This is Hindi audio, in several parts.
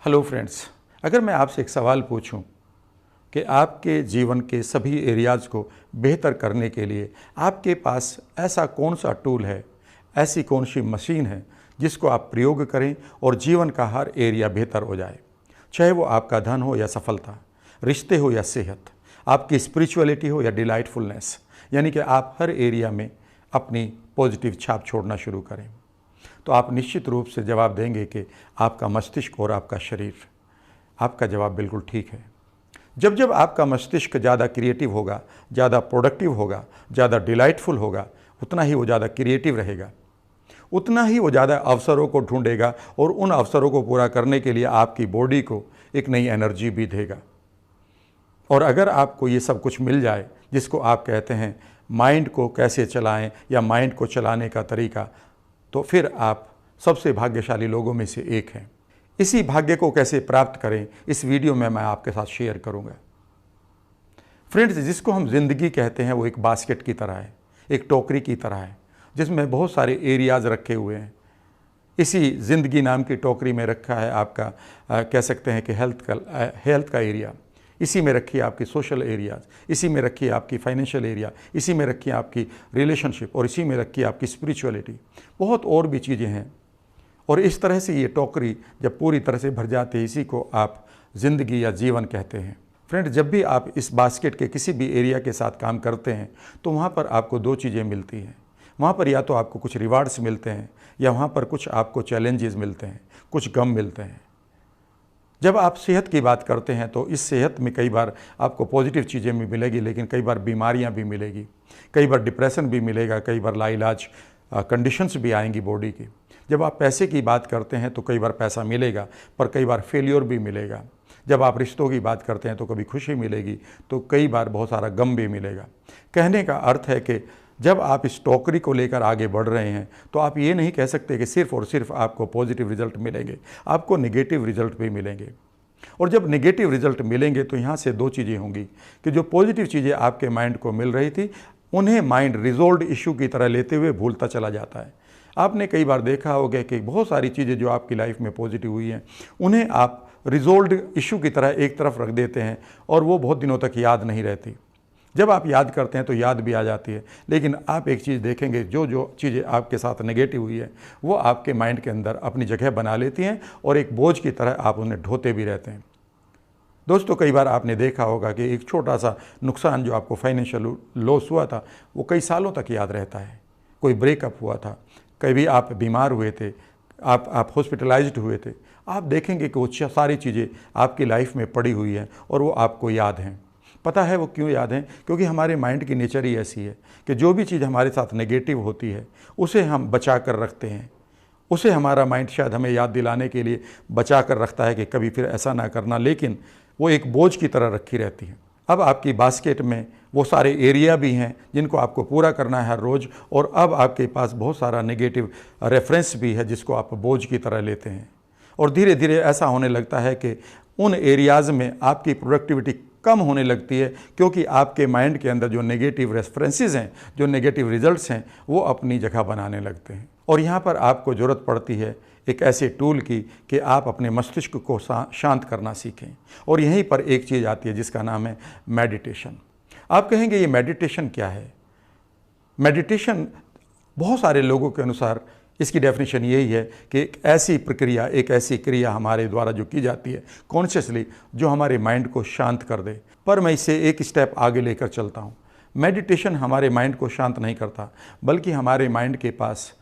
हेलो फ्रेंड्स, अगर मैं आपसे एक सवाल पूछूं कि आपके जीवन के सभी एरियाज़ को बेहतर करने के लिए आपके पास ऐसा कौन सा टूल है, ऐसी कौन सी मशीन है जिसको आप प्रयोग करें और जीवन का हर एरिया बेहतर हो जाए, चाहे वो आपका धन हो या सफलता, रिश्ते हो या सेहत, आपकी स्पिरिचुअलिटी हो या डिलाइटफुलनेस, यानी कि आप हर एरिया में अपनी पॉजिटिव छाप छोड़ना शुरू करें। तो आप निश्चित रूप से जवाब देंगे कि आपका मस्तिष्क और आपका शरीर। आपका जवाब बिल्कुल ठीक है। जब जब आपका मस्तिष्क ज़्यादा क्रिएटिव होगा, ज़्यादा प्रोडक्टिव होगा, ज़्यादा डिलाइटफुल होगा, उतना ही वो ज़्यादा क्रिएटिव रहेगा, उतना ही वो ज़्यादा अवसरों को ढूंढेगा और उन अवसरों को पूरा करने के लिए आपकी बॉडी को एक नई एनर्जी भी देगा। और अगर आपको ये सब कुछ मिल जाए, जिसको आप कहते हैं माइंड को कैसे चलाएं या माइंड को चलाने का तरीका, तो फिर आप सबसे भाग्यशाली लोगों में से एक हैं। इसी भाग्य को कैसे प्राप्त करें, इस वीडियो में मैं आपके साथ शेयर करूंगा। फ्रेंड्स, जिसको हम ज़िंदगी कहते हैं वो एक बास्केट की तरह है, एक टोकरी की तरह है, जिसमें बहुत सारे एरियाज़ रखे हुए हैं। इसी ज़िंदगी नाम की टोकरी में रखा है आपका कह सकते हैं कि हेल्थ का एरिया, इसी में रखी है आपकी सोशल एरियाज़, इसी में रखी है आपकी फाइनेंशियल एरिया, इसी में रखी है आपकी रिलेशनशिप, और इसी में रखी है आपकी स्पिरिचुअलिटी। बहुत और भी चीज़ें हैं। और इस तरह से ये टोकरी जब पूरी तरह से भर जाती है, इसी को आप ज़िंदगी या जीवन कहते हैं। फ्रेंड, जब भी आप इस बास्केट के किसी भी एरिया के साथ काम करते हैं तो वहाँ पर आपको दो चीज़ें मिलती हैं। वहाँ पर या तो आपको कुछ रिवार्ड्स मिलते हैं या वहाँ पर कुछ आपको चैलेंजेस मिलते हैं, कुछ गम मिलते हैं। जब आप सेहत की बात करते हैं तो इस सेहत में कई बार आपको पॉजिटिव चीज़ें भी मिलेगी, लेकिन कई बार बीमारियां भी मिलेगी, कई बार डिप्रेशन भी मिलेगा, कई बार लाइलाज कंडीशंस भी आएंगी बॉडी की। जब आप पैसे की बात करते हैं तो कई बार पैसा मिलेगा, पर कई बार फेलियर भी मिलेगा। जब आप रिश्तों की बात करते हैं तो कभी खुशी मिलेगी, तो कई बार बहुत सारा गम भी मिलेगा। कहने का अर्थ है कि जब आप इस टोकरी को लेकर आगे बढ़ रहे हैं तो आप ये नहीं कह सकते कि सिर्फ और सिर्फ आपको पॉजिटिव रिजल्ट मिलेंगे, आपको नेगेटिव रिजल्ट भी मिलेंगे। और जब नेगेटिव रिजल्ट मिलेंगे तो यहाँ से दो चीज़ें होंगी कि जो पॉजिटिव चीज़ें आपके माइंड को मिल रही थी, उन्हें माइंड रिजोल्व इशू की तरह लेते हुए भूलता चला जाता है। आपने कई बार देखा होगा कि बहुत सारी चीज़ें जो आपकी लाइफ में पॉजिटिव हुई हैं, उन्हें आप रिजोल्व इशू की तरह एक तरफ रख देते हैं और वो बहुत दिनों तक याद नहीं रहती। जब आप याद करते हैं तो याद भी आ जाती है, लेकिन आप एक चीज़ देखेंगे, जो जो चीज़ें आपके साथ नेगेटिव हुई है वो आपके माइंड के अंदर अपनी जगह बना लेती हैं और एक बोझ की तरह आप उन्हें ढोते भी रहते हैं। दोस्तों, कई बार आपने देखा होगा कि एक छोटा सा नुकसान जो आपको फाइनेंशियल लॉस हुआ था, वो कई सालों तक याद रहता है। कोई ब्रेकअप हुआ था, कभी आप बीमार हुए थे, आप हॉस्पिटलाइज्ड हुए थे, आप देखेंगे कि वो सारी चीज़ें आपकी लाइफ में पड़ी हुई हैं और वो आपको याद हैं। पता है वो क्यों याद हैं? क्योंकि हमारे माइंड की नेचर ही ऐसी है कि जो भी चीज़ हमारे साथ नेगेटिव होती है उसे हम बचा कर रखते हैं। उसे हमारा माइंड शायद हमें याद दिलाने के लिए बचा कर रखता है कि कभी फिर ऐसा ना करना, लेकिन वो एक बोझ की तरह रखी रहती है। अब आपकी बास्केट में वो सारे एरिया भी हैं जिनको आपको पूरा करना है हर रोज़, और अब आपके पास बहुत सारा नेगेटिव रेफरेंस भी है जिसको आप बोझ की तरह लेते हैं। और धीरे धीरे ऐसा होने लगता है कि उन एरियाज़ में आपकी प्रोडक्टिविटी कम होने लगती है, क्योंकि आपके माइंड के अंदर जो नेगेटिव रेफरेंसेस हैं, जो नेगेटिव रिजल्ट्स हैं, वो अपनी जगह बनाने लगते हैं। और यहाँ पर आपको ज़रूरत पड़ती है एक ऐसे टूल की कि आप अपने मस्तिष्क को शांत करना सीखें। और यहीं पर एक चीज़ आती है जिसका नाम है मेडिटेशन। आप कहेंगे ये मेडिटेशन क्या है? मेडिटेशन बहुत सारे लोगों के अनुसार इसकी डेफिनेशन यही है कि एक ऐसी प्रक्रिया, एक ऐसी क्रिया हमारे द्वारा जो की जाती है कॉन्शियसली, जो हमारे माइंड को शांत कर दे। पर मैं इसे एक स्टेप आगे लेकर चलता हूँ। मेडिटेशन हमारे माइंड को शांत नहीं करता, बल्कि हमारे माइंड के पास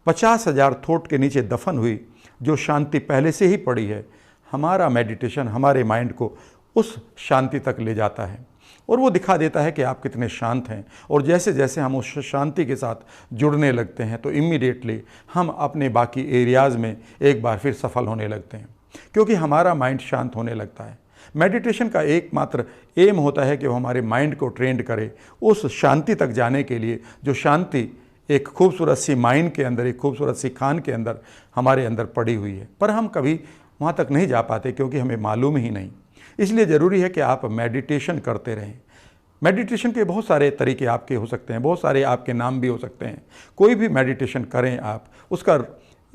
50,000 थॉट के नीचे दफन हुई जो शांति पहले से ही पड़ी है, हमारा मेडिटेशन हमारे माइंड को उस शांति तक ले जाता है और वो दिखा देता है कि आप कितने शांत हैं। और जैसे जैसे हम उस शांति के साथ जुड़ने लगते हैं तो इमीडिएटली हम अपने बाकी एरियाज़ में एक बार फिर सफल होने लगते हैं, क्योंकि हमारा माइंड शांत होने लगता है। मेडिटेशन का एकमात्र एम होता है कि वो हमारे माइंड को ट्रेंड करे उस शांति तक जाने के लिए, जो शांति एक खूबसूरत सी माइंड के अंदर, एक खूबसूरत सी खान के अंदर हमारे अंदर पड़ी हुई है। पर हम कभी वहाँ तक नहीं जा पाते क्योंकि हमें मालूम ही नहीं। इसलिए ज़रूरी है कि आप मेडिटेशन करते रहें। मेडिटेशन के बहुत सारे तरीके आपके हो सकते हैं, बहुत सारे आपके नाम भी हो सकते हैं। कोई भी मेडिटेशन करें आप, उसका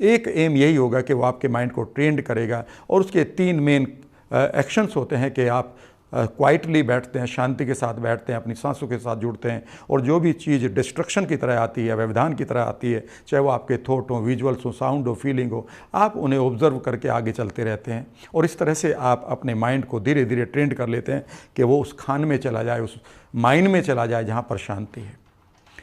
एक एम यही होगा कि वो आपके माइंड को ट्रेंड करेगा। और उसके 3 मेन एक्शंस होते हैं कि आप क्वाइटली बैठते हैं, शांति के साथ बैठते हैं, अपनी सांसों के साथ जुड़ते हैं, और जो भी चीज़ डिस्ट्रक्शन की तरह आती है, व्यवधान की तरह आती है, चाहे वो आपके थॉट हो, विजुअल्स हो, साउंड हो, फीलिंग हो, आप उन्हें ऑब्जर्व करके आगे चलते रहते हैं। और इस तरह से आप अपने माइंड को धीरे धीरे ट्रेंड कर लेते हैं कि वो उस खान में चला जाए, उस माइंड में चला जाए जहाँ पर शांति है।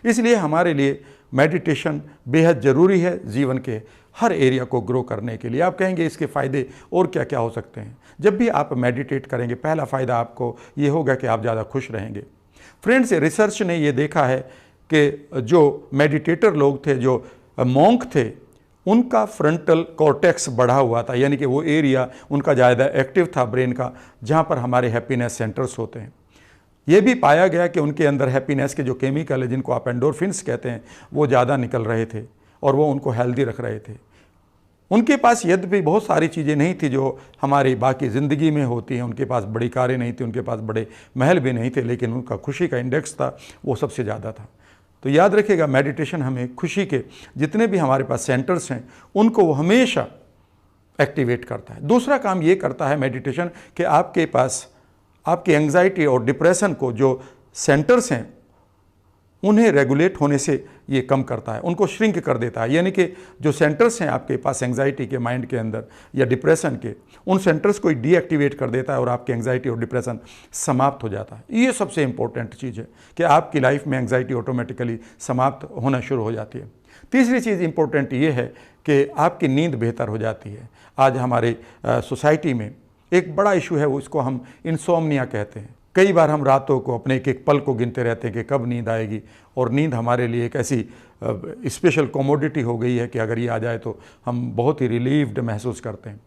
इसलिए हमारे लिए मेडिटेशन बेहद ज़रूरी है जीवन के हर एरिया को ग्रो करने के लिए। आप कहेंगे इसके फ़ायदे और क्या क्या हो सकते हैं? जब भी आप मेडिटेट करेंगे, पहला फ़ायदा आपको ये होगा कि आप ज़्यादा खुश रहेंगे। फ्रेंड्स, रिसर्च ने ये देखा है कि जो मेडिटेटर लोग थे, जो मॉन्क थे, उनका फ्रंटल कॉर्टेक्स बढ़ा हुआ था, यानी कि वो एरिया उनका ज़्यादा एक्टिव था ब्रेन का, जहाँ पर हमारे हैप्पीनेस सेंटर्स होते हैं। ये भी पाया गया कि उनके अंदर हैप्पीनेस के जो केमिकल है, जिनको आप एंडोर्फिन्स कहते हैं, वो ज़्यादा निकल रहे थे और वो उनको हेल्दी रख रहे थे। उनके पास यद्यपि बहुत सारी चीज़ें नहीं थी जो हमारी बाकी ज़िंदगी में होती हैं, उनके पास बड़ी कारें नहीं थी, उनके पास बड़े महल भी नहीं थे, लेकिन उनका खुशी का इंडेक्स था वो सबसे ज़्यादा था। तो याद रखिएगा, मेडिटेशन हमें खुशी के जितने भी हमारे पास सेंटर्स हैं उनको वो हमेशा एक्टिवेट करता है। दूसरा काम ये करता है मेडिटेशन कि आपके पास आपकी एंग्जाइटी और डिप्रेशन को जो सेंटर्स हैं उन्हें रेगुलेट होने से ये कम करता है, उनको श्रिंक कर देता है। यानी कि जो सेंटर्स हैं आपके पास एंग्जाइटी के माइंड के अंदर या डिप्रेशन के, उन सेंटर्स को डीएक्टिवेट कर देता है और आपकी एंग्जाइटी और डिप्रेशन समाप्त हो जाता है। ये सबसे इंपॉर्टेंट चीज़ है कि आपकी लाइफ में एंग्जाइटी ऑटोमेटिकली समाप्त होना शुरू हो जाती है। तीसरी चीज़ इंपॉर्टेंट ये है कि आपकी नींद बेहतर हो जाती है। आज हमारे सोसाइटी में एक बड़ा इशू है, वो इसको हम इंसोम्निया कहते हैं। कई बार हम रातों को अपने एक एक पल को गिनते रहते हैं कि कब नींद आएगी, और नींद हमारे लिए एक ऐसी स्पेशल कमोडिटी हो गई है कि अगर ये आ जाए तो हम बहुत ही रिलीव्ड महसूस करते हैं।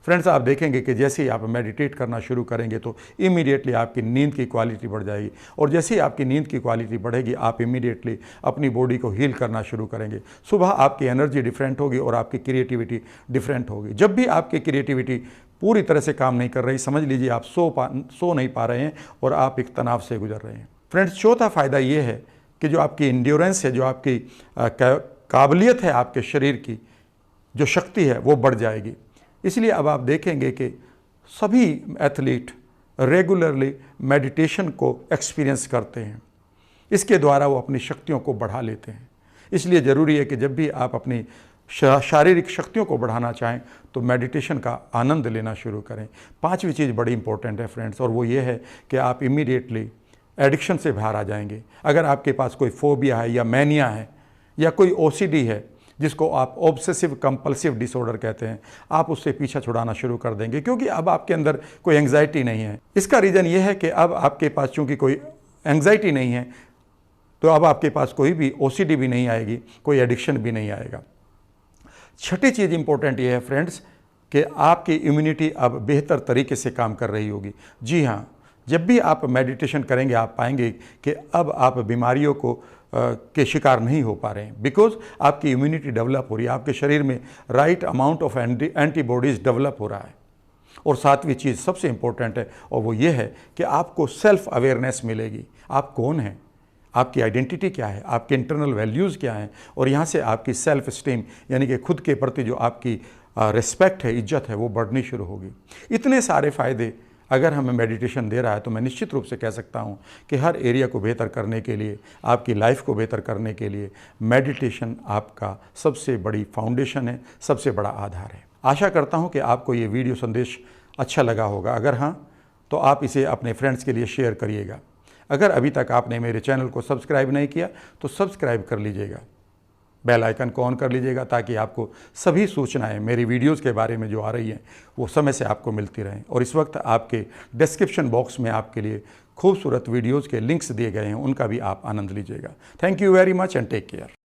फ्रेंड्स, आप देखेंगे कि जैसे ही आप मेडिटेट करना शुरू करेंगे तो इमीडिएटली आपकी नींद की क्वालिटी बढ़ जाएगी, और जैसे ही आपकी नींद की क्वालिटी बढ़ेगी आप इमीडिएटली अपनी बॉडी को हील करना शुरू करेंगे। सुबह आपकी एनर्जी डिफरेंट होगी और आपकी क्रिएटिविटी डिफरेंट होगी। जब भी आपकी क्रिएटिविटी पूरी तरह से काम नहीं कर रही, समझ लीजिए आप सो नहीं पा रहे हैं और आप एक तनाव से गुजर रहे हैं। फ्रेंड्स, चौथा फ़ायदा ये है कि जो आपकी इंड्योरेंस है, जो आपकी काबिलियत है, आपके शरीर की जो शक्ति है वो बढ़ जाएगी। इसलिए अब आप देखेंगे कि सभी एथलीट रेगुलरली मेडिटेशन को एक्सपीरियंस करते हैं। इसके द्वारा वो अपनी शक्तियों को बढ़ा लेते हैं। इसलिए ज़रूरी है कि जब भी आप अपनी शारीरिक शक्तियों को बढ़ाना चाहें तो मेडिटेशन का आनंद लेना शुरू करें। पांचवी चीज़ बड़ी इंपॉर्टेंट है फ्रेंड्स, और वो ये है कि आप इमीडिएटली एडिक्शन से बाहर आ जाएंगे। अगर आपके पास कोई फोबिया है या मैनिया है या कोई ओसीडी है, जिसको आप ऑब्सेसिव कंपल्सिव डिसऑर्डर कहते हैं, आप उससे पीछा छुड़ाना शुरू कर देंगे, क्योंकि अब आपके अंदर कोई एंग्जाइटी नहीं है। इसका रीज़न ये है कि अब आपके पास चूँकि कोई एंग्जाइटी नहीं है तो अब आपके पास कोई भी ओसीडी भी नहीं आएगी, कोई एडिक्शन भी नहीं आएगा। छठी चीज़ इंपॉर्टेंट ये है फ्रेंड्स कि आपकी इम्यूनिटी अब बेहतर तरीके से काम कर रही होगी। जी हाँ, जब भी आप मेडिटेशन करेंगे आप पाएंगे कि अब आप बीमारियों को के शिकार नहीं हो पा रहे हैं, बिकॉज आपकी इम्यूनिटी डेवलप हो रही है, आपके शरीर में right amount of antibodies develop हो रहा है। और सातवीं चीज़ सबसे इम्पोर्टेंट है, और वो ये है कि आपको सेल्फ अवेयरनेस मिलेगी। आप कौन हैं, आपकी आइडेंटिटी क्या है, आपके इंटरनल वैल्यूज़ क्या हैं, और यहाँ से आपकी सेल्फ स्टीम यानी कि खुद के प्रति जो आपकी रिस्पेक्ट है, इज्जत है, वो बढ़नी शुरू होगी। इतने सारे फ़ायदे अगर हमें मेडिटेशन दे रहा है तो मैं निश्चित रूप से कह सकता हूँ कि हर एरिया को बेहतर करने के लिए, आपकी लाइफ को बेहतर करने के लिए मेडिटेशन आपका सबसे बड़ी फाउंडेशन है, सबसे बड़ा आधार है। आशा करता हूँ कि आपको ये वीडियो संदेश अच्छा लगा होगा। अगर हाँ तो आप इसे अपने फ्रेंड्स के लिए शेयर करिएगा। अगर अभी तक आपने मेरे चैनल को सब्सक्राइब नहीं किया तो सब्सक्राइब कर लीजिएगा, बेल आइकन को ऑन कर लीजिएगा, ताकि आपको सभी सूचनाएं मेरी वीडियोस के बारे में जो आ रही हैं वो समय से आपको मिलती रहें। और इस वक्त आपके डिस्क्रिप्शन बॉक्स में आपके लिए खूबसूरत वीडियोस के लिंक्स दिए गए हैं, उनका भी आप आनंद लीजिएगा। Thank you very much and take care.